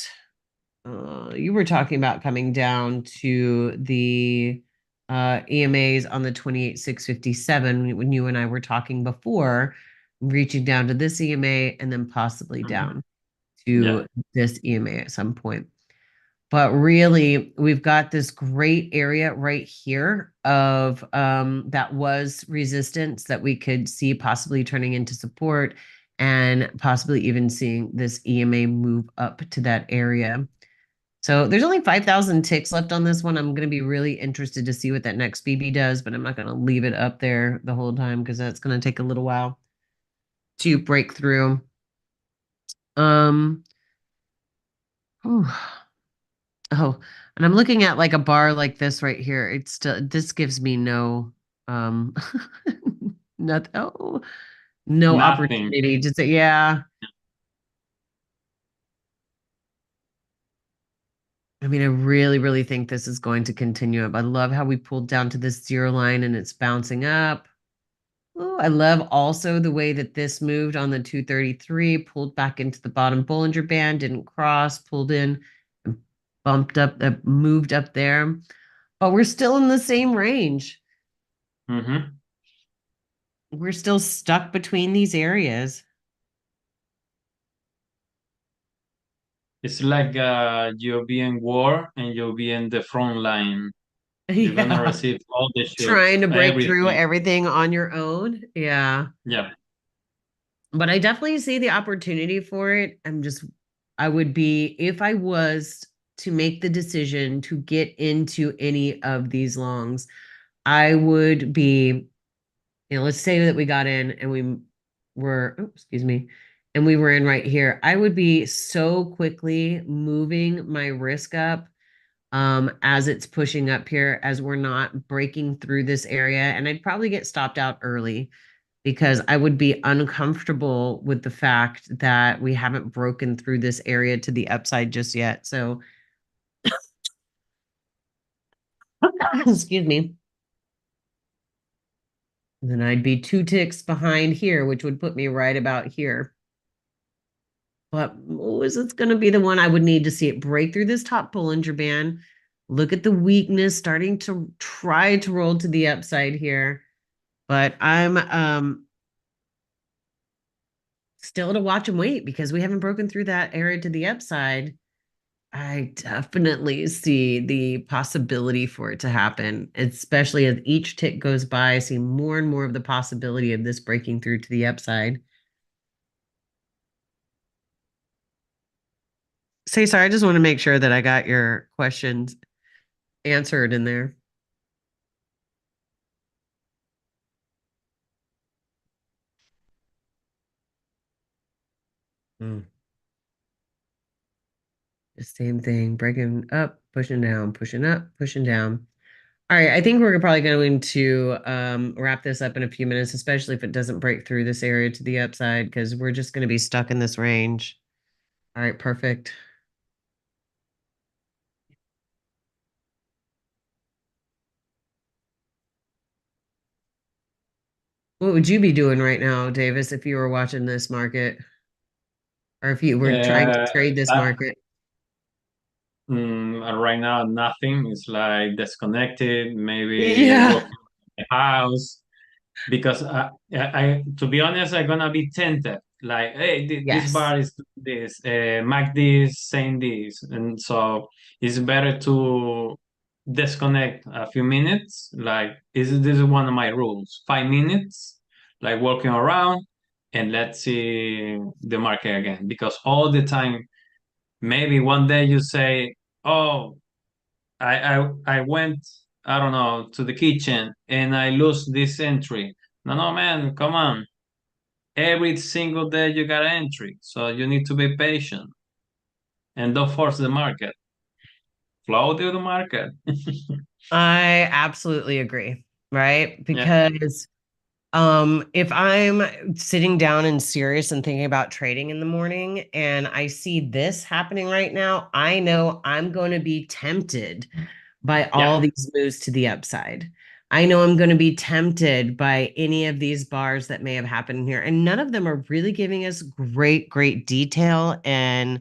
coming down to the EMAs on the 28,657 when you and I were talking before, reaching down to this EMA and then possibly Mhm. down Yeah. to this EMA at some point. But really, we've got this great area right here of that was resistance that we could see possibly turning into support and possibly even seeing this EMA move up to that area. So there's only 5,000 ticks left on this one. I'm going to be really interested to see what that next BB does, but I'm not going to leave it up there the whole time because that's going to take a little while to break through. Um, oh, oh, and I'm looking at like a bar like this right here. It's still, this gives me um, not, oh, no Nothing. opportunity to say, yeah. I mean, I really, really think this is going to continue up. I love how we pulled down to this zero line and it's bouncing up. Oh, I love also the way that this moved on the 233, pulled back into the bottom Bollinger Band, didn't cross, pulled in, and bumped up, moved up there. But we're still in the same range. Hmm. We're still stuck between these areas. It's like you'll be in war and you'll be in the front line. You're gonna Yeah. receive all the Trying shots, to break through everything. everything on your own. Yeah. Yeah. But I definitely see the opportunity for it. I would be, if I was to make the decision to get into any of these longs, I would be, let's say that we got in and we were, oh, excuse me, and we were in right here. I would be so quickly moving my risk up as it's pushing up here, as we're not breaking through this area. And I'd probably get stopped out early because I would be uncomfortable with the fact that we haven't broken through this area to the upside just yet. So, excuse me. Then I'd be 2 ticks behind here, which would put me right about here. But is it going to be the one I would need to see it break through this top Bollinger Band? Look at the weakness starting to try to roll to the upside here. But I'm still to watch and wait because we haven't broken through that area to the upside. I definitely see the possibility for it to happen, especially as each tick goes by. I see more and more of the possibility of this breaking through to the upside. Say sorry. I just want to make sure that I got your questions answered in there. Mm. The same thing, breaking up, pushing down, pushing up, pushing down. All right, I think we're probably going to wrap this up in a few minutes, especially if it doesn't break through this area to the upside, because we're just going to be stuck in this range. All right, perfect. What would you be doing right now, Davis, if you were watching this market, or if you were trying to Uh, trade this uh, market? right now, nothing. It's like disconnected, maybe Yeah. walking in the house. Because to be honest, I'm gonna be tempted. Like, hey, this Yes. bar is doing this, Mac this, saying this, and so it's better to disconnect a few minutes. Like, this is one of my rules: 5 minutes, like walking around, and let's see the market again. Because all the time, maybe one day you say, "Oh, I went, I don't know, to the kitchen and I lose this entry." No, no, man, come on. Every single day you got an entry, so you need to be patient and don't force the market. Flow to the market. I absolutely agree, right? Yeah, Because if I'm sitting down and serious and thinking about trading in the morning and I see this happening right now, I know I'm going to be tempted by all yeah. these moves to the upside. I know I'm going to be tempted by any of these bars that may have happened here. And none of them are really giving us great detail and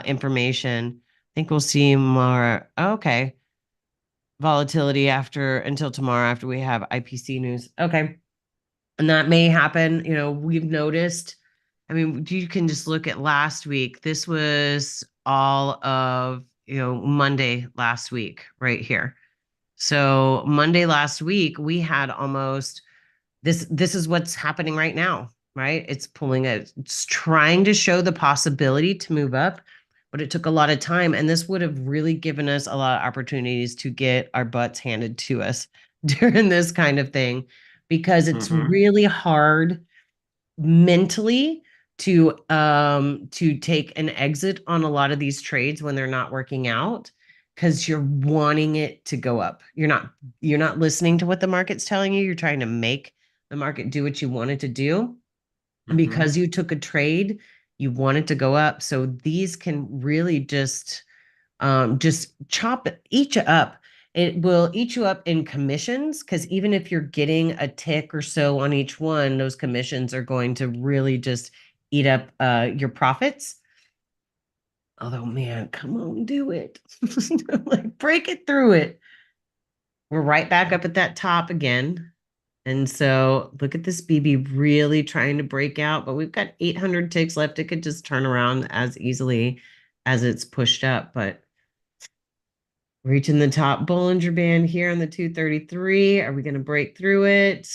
information. I think we'll see more. Okay. Volatility after until tomorrow after we have IPC news. Okay. And that may happen. We've noticed. I mean, you can just look at last week. This was all of, Monday last week right here. So Monday last week, we had almost this is what's happening right now, right? It's trying to show the possibility to move up, but it took a lot of time. And this would have really given us a lot of opportunities to get our butts handed to us during this kind of thing, because it's Mm-hmm. really hard mentally to take an exit on a lot of these trades when they're not working out, because you're wanting it to go up. You're not listening to what the market's telling you. You're trying to make the market do what you want it to do. And Mm-hmm. because you took a trade, you want it to go up. So these can really just eat you up. It will eat you up in commissions, because even if you're getting a tick or so on each one, those commissions are going to really just eat up your profits. Although, man, come on, do it. Like, break it through it. We're right back up at that top again. And so look at this BB really trying to break out, but we've got 800 ticks left. It could just turn around as easily as it's pushed up, but reaching the top Bollinger Band here on the 233. Are we going to break through it?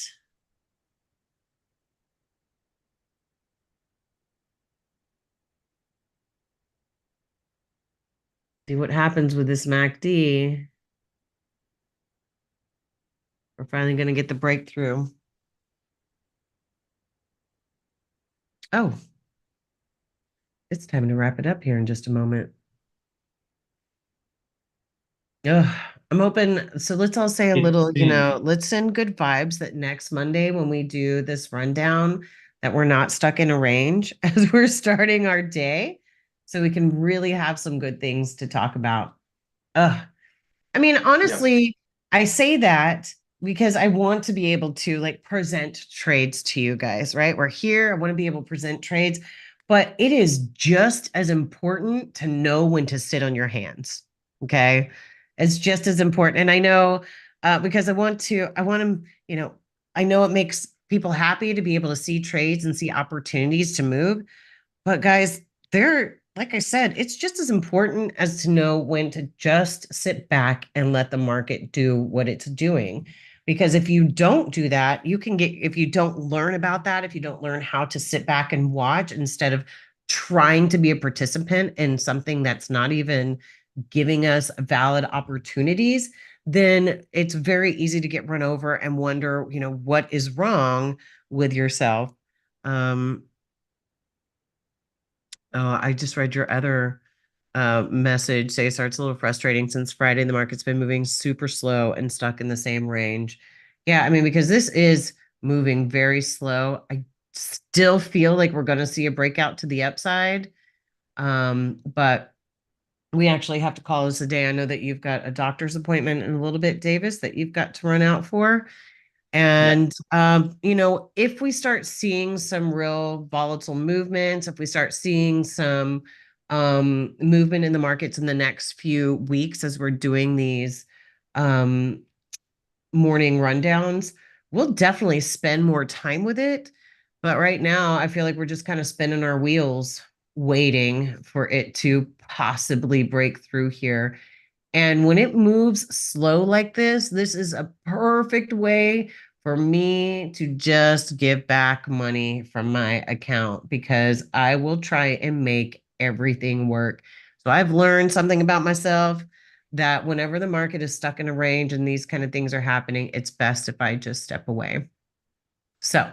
See what happens with this MACD. We're finally going to get the breakthrough. Oh, it's time to wrap it up here in just a moment. Ugh, I'm hoping. So let's all say a It little, seems. let's send good vibes that next Monday when we do this rundown, that we're not stuck in a range as we're starting our day. So we can really have some good things to talk about. Ugh. I mean, Yep. honestly, I say that because I want to be able to like present trades to you guys, right? We're here. I want to be able to present trades, but it is just as important to know when to sit on your hands. Okay. It's just as important. And I know because I know it makes people happy to be able to see trades and see opportunities to move. But guys, they're like I said, it's just as important as to know when to just sit back and let the market do what it's doing. Because if you don't do that, if you don't learn about that, if you don't learn how to sit back and watch instead of trying to be a participant in something that's not even giving us valid opportunities, then it's very easy to get run over and wonder, what is wrong with yourself. I just read your other message. Say, sorry, it's a little frustrating since Friday the market's been moving super slow and stuck in the same range. Yeah, I mean, because this is moving very slow. I still feel like we're going to see a breakout to the upside. But we actually have to call this a day. I know that you've got a doctor's appointment in a little bit, Deivis, that you've got to run out for. Yeah. And, if we start seeing some real volatile movements, if we start seeing some movement in the markets in the next few weeks as we're doing these um, morning rundowns, we'll definitely spend more time with it. But right now, I feel like we're just kind of spinning our wheels, waiting for it to possibly break through here. And when it moves slow like this is a perfect way for me to just give back money from my account because I will try and make everything work. So I've learned something about myself that whenever the market is stuck in a range and these kind of things are happening, it's best if I just step away. So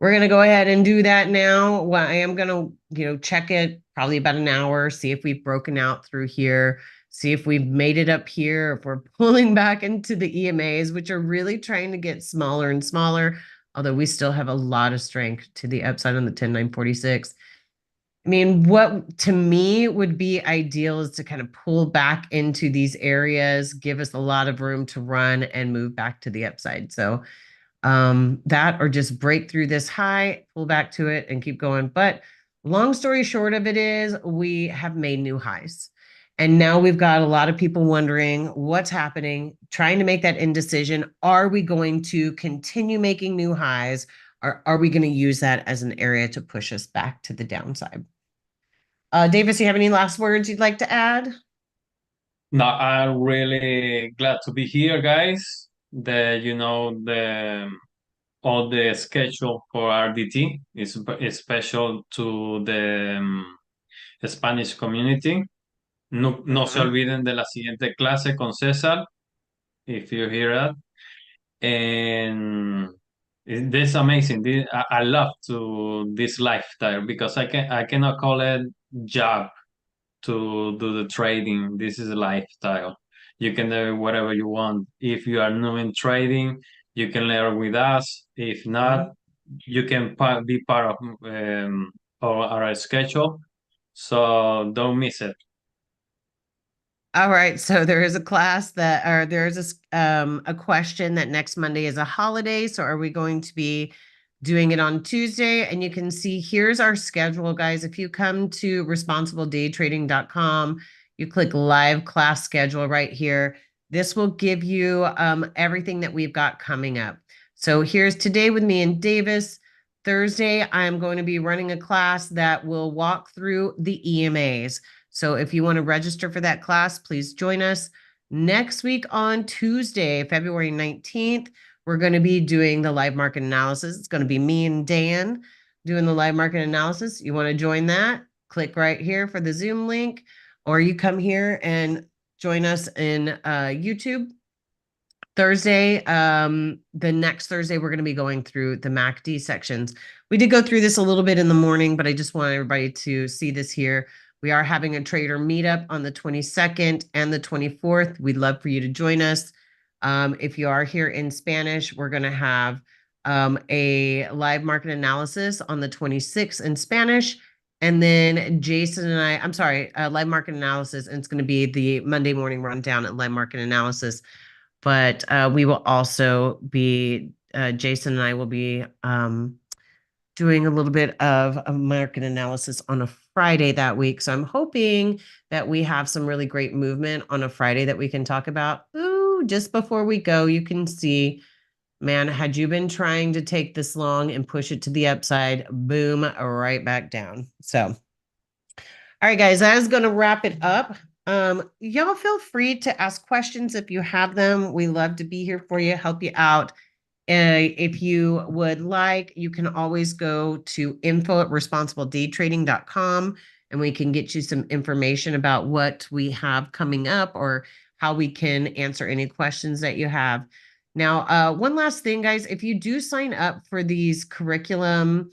we're going to go ahead and do that now. Well, I am going to, check it probably about an hour, see if we've broken out through here, see if we've made it up here, if we're pulling back into the EMAs, which are really trying to get smaller and smaller, although we still have a lot of strength to the upside on the 10946. I mean, what to me would be ideal is to kind of pull back into these areas, give us a lot of room to run and move back to the upside. So that or just break through this high, pull back to it and keep going. But long story short of it is we have made new highs. And now we've got a lot of people wondering what's happening, trying to make that indecision. Are we going to continue making new highs or are we going to use that as an area to push us back to the downside? Deivis, you have any last words you'd like to add? No, I'm really glad to be here, guys. The all the schedule for RDT is special to the Spanish community. No se Mhm. olviden de la siguiente clase con César, if you hear that. And this is amazing. I love to this lifestyle because I cannot call it job to do the trading. This is a lifestyle. You can do whatever you want. If you are new in trading, you can learn with us. If not, you can be part of our schedule. So don't miss it. All right, so there is a class that, or there's a question that next Monday is a holiday. So are we going to be doing it on Tuesday? And you can see here's our schedule, guys. If you come to responsibledaytrading.com, you click live class schedule right here. This will give you everything that we've got coming up. So here's today with me and Deivis. Thursday, I'm going to be running a class that will walk through the EMAs. So if you want to register for that class, please join us. Next week on Tuesday, February 19th, we're going to be doing the live market analysis. It's going to be me and Dan doing the live market analysis. You want to join that? Click right here for the Zoom link, or you come here and join us in YouTube. Thursday, the next Thursday, we're going to be going through the MACD sections. We did go through this a little bit in the morning, but I just want everybody to see this here. We are having a trader meetup on the 22nd and the 24th. We'd love for you to join us. If you are here in Spanish, we're going to have a live market analysis on the 26th in Spanish. And then Jason and I'm sorry, live market analysis, and it's going to be the Monday morning rundown at live market analysis. But we will also be, Jason and I will be doing a little bit of a market analysis on a Friday that week. So I'm hoping that we have some really great movement on a Friday that we can talk about. Ooh, just before we go, you can see, man, had you been trying to take this long and push it to the upside, boom, right back down. So, all right, guys, that is going to wrap it up. Y'all feel free to ask questions if you have them. We love to be here for you, help you out. If you would like, you can always go to info@responsibledaytrading.com and we can get you some information about what we have coming up or how we can answer any questions that you have. Now, one last thing, guys, if you do sign up for these curriculum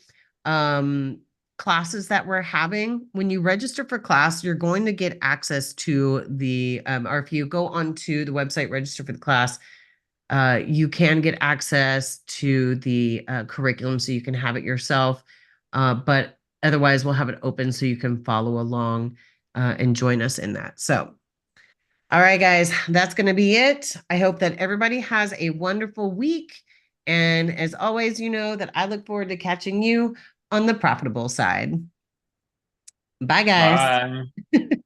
classes that we're having, when you register for class, you're going to get access to or if you go onto the website, register for the class, you can get access to the curriculum so you can have it yourself. But otherwise, we'll have it open so you can follow along and join us in that. So, all right, guys, that's going to be it. I hope that everybody has a wonderful week. And as always, you know that I look forward to catching you on the profitable side. Bye, guys. Bye.